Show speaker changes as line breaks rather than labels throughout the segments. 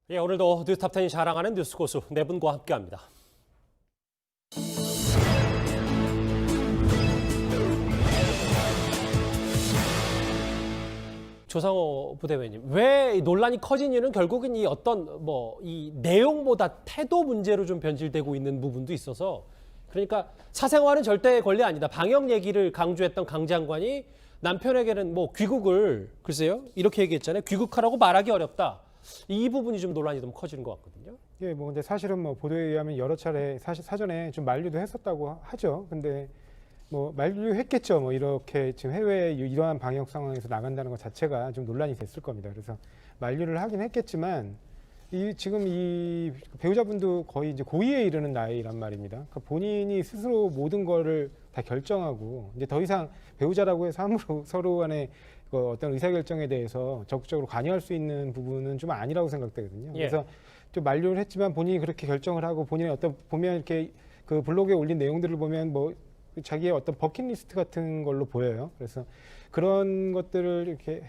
예, 오늘도 뉴스탑10이 자랑하는 뉴스 고수 네 분과 함께합니다. 조상호 부대변인, 왜 논란이 커진 이유는 결국은 이 어떤 이 내용보다 태도 문제로 좀 변질되고 있는 부분도 있어서, 그러니까 사생활은 절대 권리 아니다. 방역 얘기를 강조했던 강 장관이 남편에게는 귀국을 글쎄요 이렇게 얘기했잖아요. 귀국하라고 말하기 어렵다. 이 부분이 좀 논란이 좀 커지는 것 같거든요.
예, 근데 사실은 보도에 의하면 여러 차례 사실 사전에 좀 만류도 했었다고 하죠. 근데 만류했겠죠. 이렇게 지금 해외에 이러한 방역 상황에서 나간다는 것 자체가 좀 논란이 됐을 겁니다. 그래서 만류를 하긴 했겠지만 지금 이 배우자분도 거의 이제 고위에 이르는 나이란 말입니다. 그러니까 본인이 스스로 모든 거를 다 결정하고 이제 더 이상 배우자라고 해서 함부로 서로 간에 어떤 의사결정에 대해서 적극적으로 관여할 수 있는 부분은 좀 아니라고 생각되거든요.
예.
그래서 좀 만류를 했지만 본인이 그렇게 결정을 하고 본인의 보면 이렇게 그 블로그에 올린 내용들을 보면 자기의 어떤 버킷리스트 같은 걸로 보여요. 그래서 그런 것들을 이렇게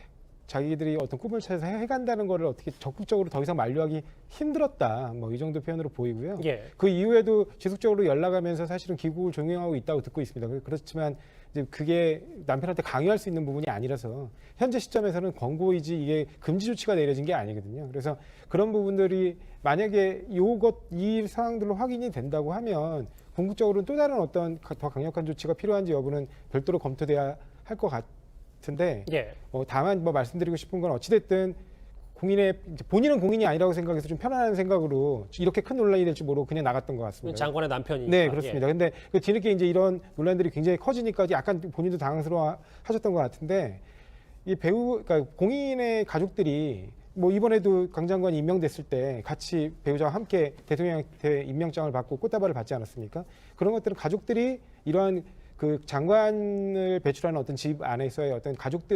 자기들이 어떤 꿈을 찾아서 해간다는 거를 어떻게 적극적으로 더 이상 만류하기 힘들었다. 이 정도 표현으로 보이고요.
예.
그 이후에도 지속적으로 연락하면서 사실은 귀국을 종용하고 있다고 듣고 있습니다. 그렇지만 이제 그게 남편한테 강요할 수 있는 부분이 아니라서 현재 시점에서는 권고이지 이게 금지 조치가 내려진 게 아니거든요. 그래서 그런 부분들이 만약에 이 상황들로 확인이 된다고 하면 궁극적으로는 또 다른 어떤 더 강력한 조치가 필요한지 여부는 별도로 검토돼야 할 것 같은데,
예.
다만 말씀드리고 싶은 건 어찌됐든 본인은 공인이 아니라고 생각해서 좀 편안한 생각으로 이렇게 큰 논란이 될 줄 모르고 그냥 나갔던 것 같습니다.
장관의 남편이니까.
네, 그렇습니다. 근데 뒤늦게 이제 이런 논란들이 굉장히 커지니까 약간 본인도 당황스러워 하셨던 것 같은데, 그러니까 공인의 가족들이 이번에도 강 장관이 임명됐을 때 같이 배우자와 함께 대통령한테 임명장을 받고 꽃다발을 받지 않았습니까? 그런 것들은 가족들이 이러한 그 장관을 배출하는 어떤 집 안에서의 어떤 가족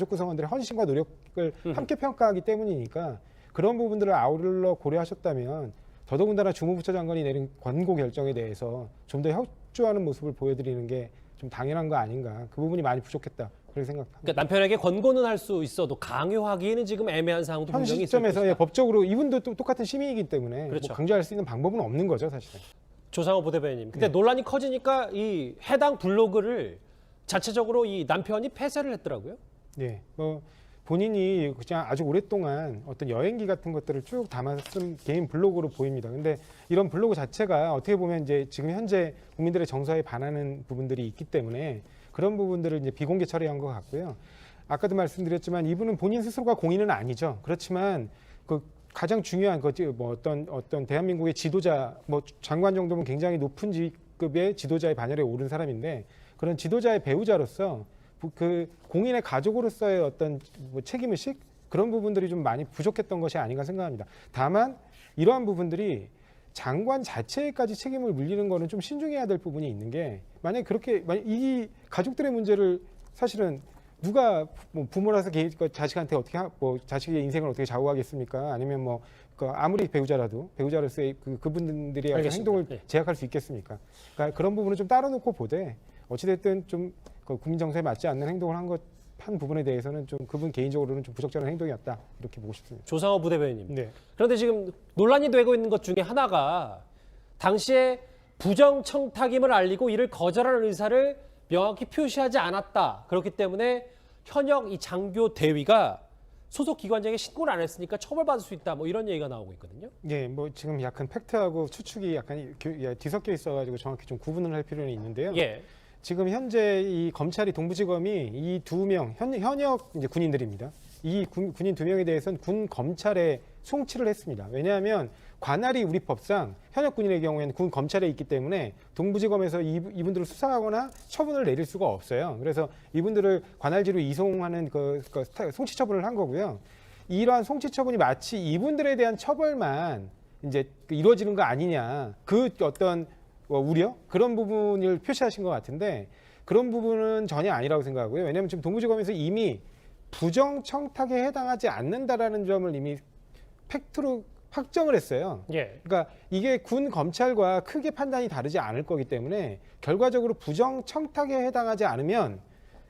구성원들의 헌신과 노력을 함께 평가하기 때문이니까 그런 부분들을 아울러 고려하셨다면 더더군다나 주무부처 장관이 내린 권고 결정에 대해서 좀 더 협조하는 모습을 보여드리는 게 좀 당연한 거 아닌가. 그 부분이 많이 부족했다. 그렇게 생각합니다.
그러니까 남편에게 권고는 할 수 있어도 강요하기에는 지금 애매한 상황도
현
분명히 있을
시점에서
것이다.
법적으로 이분도 또 똑같은 시민이기 때문에
그렇죠.
강조할 수 있는 방법은 없는 거죠, 사실은.
조상호 부대변인님. 근데 논란이 커지니까 이 해당 블로그를 자체적으로 이 남편이 폐쇄를 했더라고요.
네, 본인이 그냥 아주 오랫동안 어떤 여행기 같은 것들을 쭉 담아서 쓴 개인 블로그로 보입니다. 근데 이런 블로그 자체가 어떻게 보면 이제 지금 현재 국민들의 정서에 반하는 부분들이 있기 때문에 그런 부분들을 이제 비공개 처리한 것 같고요. 아까도 말씀드렸지만 이분은 본인 스스로가 공인은 아니죠. 그렇지만 그 가장 중요한 어떤 대한민국의 지도자, 장관 정도면 굉장히 높은 직급의 지도자의 반열에 오른 사람인데 그런 지도자의 배우자로서 그 공인의 가족으로서의 어떤 책임의식 그런 부분들이 좀 많이 부족했던 것이 아닌가 생각합니다. 다만 이러한 부분들이 장관 자체까지 책임을 물리는 거는 좀 신중해야 될 부분이 있는 게 만약 이 가족들의 문제를 사실은 누가 부모라서 자식한테 어떻게 자식의 인생을 어떻게 좌우하겠습니까? 아니면 아무리 배우자로서의 그분들의 어떤 행동을 제약할 수 있겠습니까? 그러니까 그런 부분을 좀 따로 놓고 보되 어찌됐든 좀 국민 정서에 맞지 않는 행동을 한 부분에 대해서는 좀 그분 개인적으로는 좀 부적절한 행동이었다 이렇게 보고 싶습니다.
조상호 부대변인님.
네.
그런데 지금 논란이 되고 있는 것 중에 하나가 당시에 부정 청탁임을 알리고 이를 거절하는 의사를 명확히 표시하지 않았다. 그렇기 때문에 현역 이 장교 대위가 소속 기관장에게 신고를 안 했으니까 처벌받을 수 있다. 이런 얘기가 나오고 있거든요.
네, 지금 약간 팩트하고 추측이 약간 뒤섞여 있어가지고 정확히 좀 구분을 할 필요는 있는데요.
예.
지금 현재 이 검찰이 동부지검이 이 2명 현역 이제 군인들입니다. 이 군인 2명에 대해서는 군 검찰에 송치를 했습니다. 왜냐하면 관할이 우리 법상 현역 군인의 경우에는 군 검찰에 있기 때문에 동부지검에서 이분들을 수사하거나 처분을 내릴 수가 없어요. 그래서 이분들을 관할지로 이송하는 송치 처분을 한 거고요. 이러한 송치 처분이 마치 이분들에 대한 처벌만 이제 이루어지는 거 아니냐. 그 어떤 우려? 그런 부분을 표시하신 것 같은데 그런 부분은 전혀 아니라고 생각하고요. 왜냐하면 지금 동부지검에서 이미 부정 청탁에 해당하지 않는다라는 점을 이미 팩트로 확정을 했어요.
예.
그러니까 이게 군 검찰과 크게 판단이 다르지 않을 거기 때문에 결과적으로 부정 청탁에 해당하지 않으면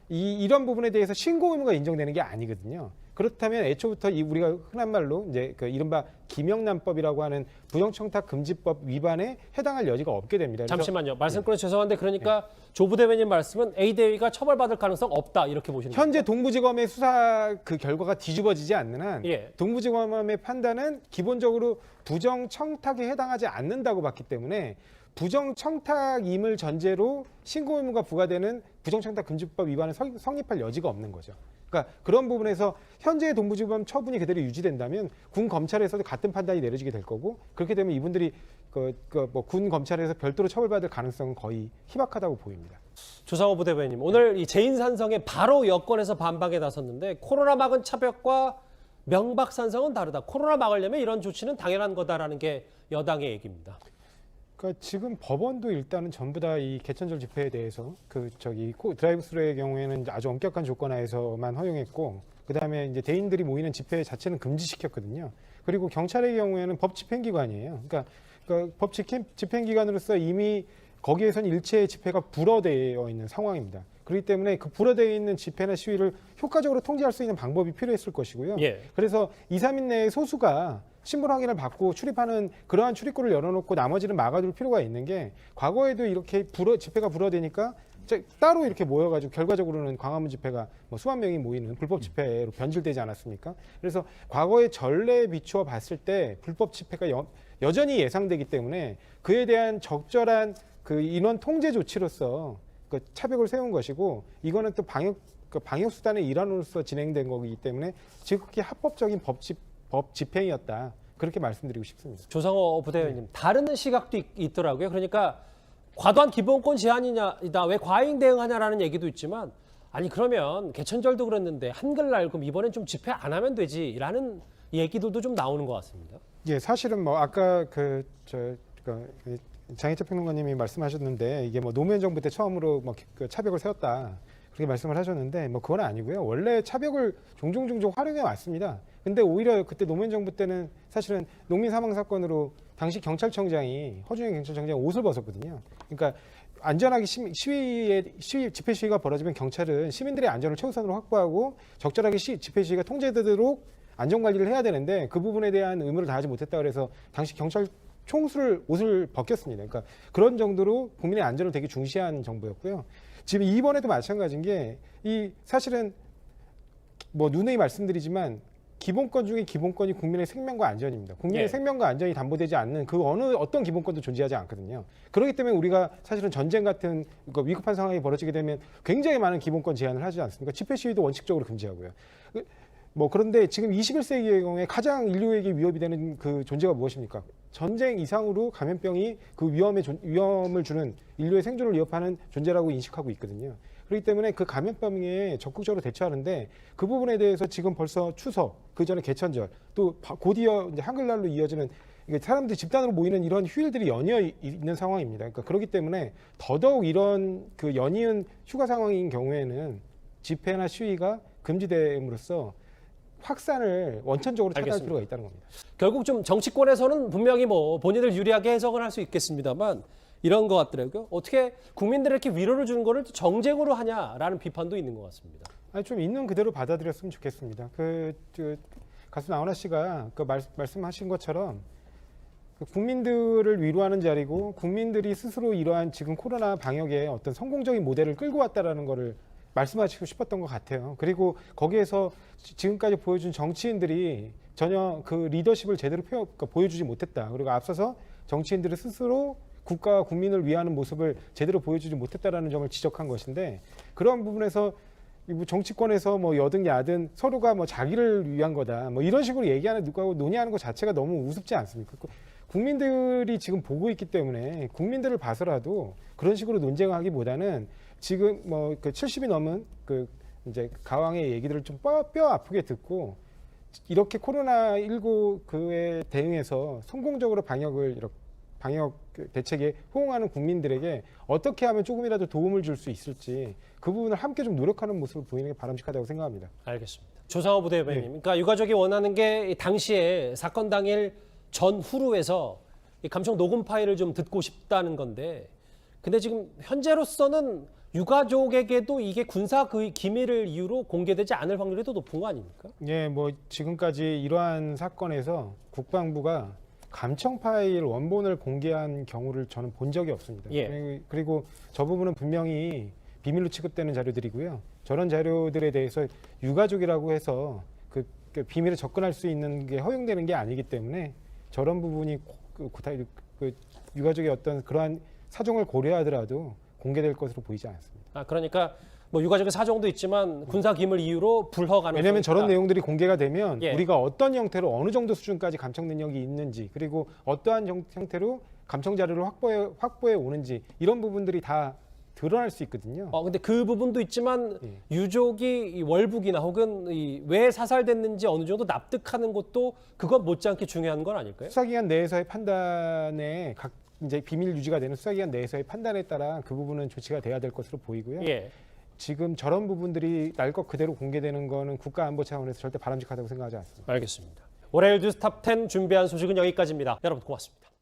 이런 부분에 대해서 신고 의무가 인정되는 게 아니거든요. 그렇다면 애초부터 우리가 흔한 말로 이제 그 이른바 김영란법이라고 하는 부정청탁 금지법 위반에 해당할 여지가 없게 됩니다. 그래서
잠시만요. 말씀 끊어 죄송한데 그러니까 조 부대변인 말씀은 A 대위가 처벌받을 가능성 없다 이렇게 보시는 거죠?
현재 동부지검의 수사 그 결과가 뒤집어지지 않는 한
예.
동부지검의 판단은 기본적으로 부정청탁에 해당하지 않는다고 봤기 때문에 부정청탁임을 전제로 신고 의무가 부과되는 부정청탁 금지법 위반을 성립할 여지가 없는 거죠. 그러니까 그런 부분에서 현재의 동부지검 처분이 그대로 유지된다면 군 검찰에서도 같은 판단이 내려지게 될 거고 그렇게 되면 이분들이 군 검찰에서 별도로 처벌받을 가능성은 거의 희박하다고 보입니다.
조상호 부대변인 오늘 이 재인산성에 바로 여권에서 반박에 나섰는데 코로나 막은 차벽과 명박산성은 다르다. 코로나 막으려면 이런 조치는 당연한 거다라는 게 여당의 얘기입니다.
그러니까 지금 법원도 일단은 전부 다 이 개천절 집회에 대해서 드라이브스루의 경우에는 이제 아주 엄격한 조건 하에서만 허용했고 그다음에 이제 대인들이 모이는 집회 자체는 금지시켰거든요. 그리고 경찰의 경우에는 법 집행기관이에요. 그러니까 법 집행기관으로서 이미 거기에선 일체의 집회가 불어되어 있는 상황입니다. 그렇기 때문에 그 불어되어 있는 집회나 시위를 효과적으로 통제할 수 있는 방법이 필요했을 것이고요.
예.
그래서 2, 3인 내에 소수가 신분 확인을 받고 출입하는 그러한 출입구를 열어놓고 나머지는 막아둘 필요가 있는 게 과거에도 이렇게 집회가 불어대니까 따로 이렇게 모여가지고 결과적으로는 광화문 집회가 뭐 수만 명이 모이는 불법 집회로 변질되지 않았습니까? 그래서 과거의 전례에 비추어 봤을 때 불법 집회가 여전히 예상되기 때문에 그에 대한 적절한 그 인원 통제 조치로서 그 차벽을 세운 것이고 이거는 또 방역 수단의 일환으로서 진행된 거기 때문에 지극히 합법적인 법 집행이었다. 그렇게 말씀드리고 싶습니다.
조상호 부대변인 다른 시각도 있더라고요. 그러니까 과도한 기본권 제한이다. 왜 과잉 대응하냐라는 얘기도 있지만 아니 그러면 개천절도 그랬는데 한글날 그럼 이번엔 좀 집회 안 하면 되지라는 얘기들도 좀 나오는 것 같습니다.
예, 사실은 뭐 아까 장혜철 평론가님이 말씀하셨는데 이게 뭐 노무현 정부 때 처음으로 그 차벽을 세웠다. 그렇게 말씀을 하셨는데 뭐 그건 아니고요. 원래 차벽을 종종 활용해 왔습니다. 근데 오히려 그때 노무현 정부 때는 사실은 농민 사망 사건으로 당시 경찰청장이 허준영 경찰청장이 옷을 벗었거든요. 그러니까 안전하게 집회 시위가 벌어지면 경찰은 시민들의 안전을 최우선으로 확보하고 적절하게 집회 시위가 통제되도록 안전 관리를 해야 되는데 그 부분에 대한 의무를 다하지 못했다 그래서 당시 경찰 총수를 옷을 벗겼습니다. 그러니까 그런 정도로 국민의 안전을 되게 중시한 정부였고요. 지금 이번에도 마찬가지인 게 이 사실은 뭐 누누이 말씀드리지만 기본권 중에 기본권이 국민의 생명과 안전입니다. 국민의
예.
생명과 안전이 담보되지 않는 그 어떤 기본권도 존재하지 않거든요. 그렇기 때문에 우리가 사실은 전쟁 같은 위급한 상황이 벌어지게 되면 굉장히 많은 기본권 제한을 하지 않습니까? 집회 시위도 원칙적으로 금지하고요. 뭐 그런데 지금 21세기의 경우에 가장 인류에게 위협이 되는 그 존재가 무엇입니까? 전쟁 이상으로 감염병이 그 위험을 주는 인류의 생존을 위협하는 존재라고 인식하고 있거든요. 그렇기 때문에 그 감염병에 적극적으로 대처하는데 그 부분에 대해서 지금 벌써 추석, 그 전에 개천절, 또 곧이어 이제 한글날로 이어지는 사람들이 집단으로 모이는 이런 휴일들이 연이어 있는 상황입니다. 그러니까 그렇기 때문에 더더욱 이런 그 연이은 휴가 상황인 경우에는 집회나 시위가 금지됨으로써 확산을 원천적으로 차단할 필요가 있다는 겁니다.
결국 좀 정치권에서는 분명히 뭐 본인들 유리하게 해석을 할 수 있겠습니다만 이런 것 같더라고요. 어떻게 국민들에게 위로를 주는 거를 정쟁으로 하냐라는 비판도 있는 것 같습니다.
아니, 좀 있는 그대로 받아들였으면 좋겠습니다. 가수 나훈아 씨가 말씀하신 것처럼 국민들을 위로하는 자리고 국민들이 스스로 이러한 지금 코로나 방역의 어떤 성공적인 모델을 끌고 왔다라는 거를 말씀하시고 싶었던 것 같아요. 그리고 거기에서 지금까지 보여준 정치인들이 전혀 그 리더십을 제대로 보여주지 못했다. 그리고 앞서서 정치인들이 스스로 국가와 국민을 위하는 모습을 제대로 보여주지 못했다라는 점을 지적한 것인데 그런 부분에서 정치권에서 뭐 여든 야든 서로가 뭐 자기를 위한 거다. 뭐 이런 식으로 얘기하는 누구하고 논의하는 것 자체가 너무 우습지 않습니까? 국민들이 지금 보고 있기 때문에 국민들을 봐서라도 그런 식으로 논쟁하기보다는 지금 뭐 그 70이 넘은 그 이제 가왕의 얘기들을 좀 뼈 아프게 듣고 이렇게 코로나19 그에 대응해서 성공적으로 방역 대책에 호응하는 국민들에게 어떻게 하면 조금이라도 도움을 줄 수 있을지 그 부분을 함께 좀 노력하는 모습을 보이는 게 바람직하다고 생각합니다.
알겠습니다. 조상호 부대변인.
네.
그러니까 유가족이 원하는 게 당시에 사건 당일 전후루에서 이 감청 녹음 파일을 좀 듣고 싶다는 건데 근데 지금 현재로서는 유가족에게도 이게 군사 그 기밀을 이유로 공개되지 않을 확률이 더 높은 거 아닙니까?
예, 뭐 지금까지 이러한 사건에서 국방부가 감청 파일 원본을 공개한 경우를 저는 본 적이 없습니다.
예.
그리고 저 부분은 분명히 비밀로 취급되는 자료들이고요. 저런 자료들에 대해서 유가족이라고 해서 그 비밀에 접근할 수 있는 게 허용되는 게 아니기 때문에 저런 부분이 그 유가족의 어떤 그러한 사정을 고려하더라도 공개될 것으로 보이지 않습니다.
아, 그러니까 뭐 유가족의 사정도 있지만 군사 기밀 이유로 불허 가능성이
왜냐하면 저런
있다.
내용들이 공개가 되면
예.
우리가 어떤 형태로 어느 정도 수준까지 감청 능력이 있는지 그리고 어떠한 형태로 감청 자료를 확보해 오는지 이런 부분들이 다 드러날 수 있거든요.
근데 그 부분도 있지만
예.
유족이 이 월북이나 혹은 왜 사살됐는지 어느 정도 납득하는 것도 그것 못지않게 중요한 건 아닐까요?
수사기관 내에서의 판단에 이제 비밀 유지가 되는 수사기관 내에서의 판단에 따라 그 부분은 조치가 돼야 될 것으로 보이고요.
예.
지금 저런 부분들이 날 것 그대로 공개되는 거는 국가안보 차원에서 절대 바람직하다고 생각하지 않습니다.
알겠습니다. 월요일 뉴스 탑10 준비한 소식은 여기까지입니다. 여러분 고맙습니다.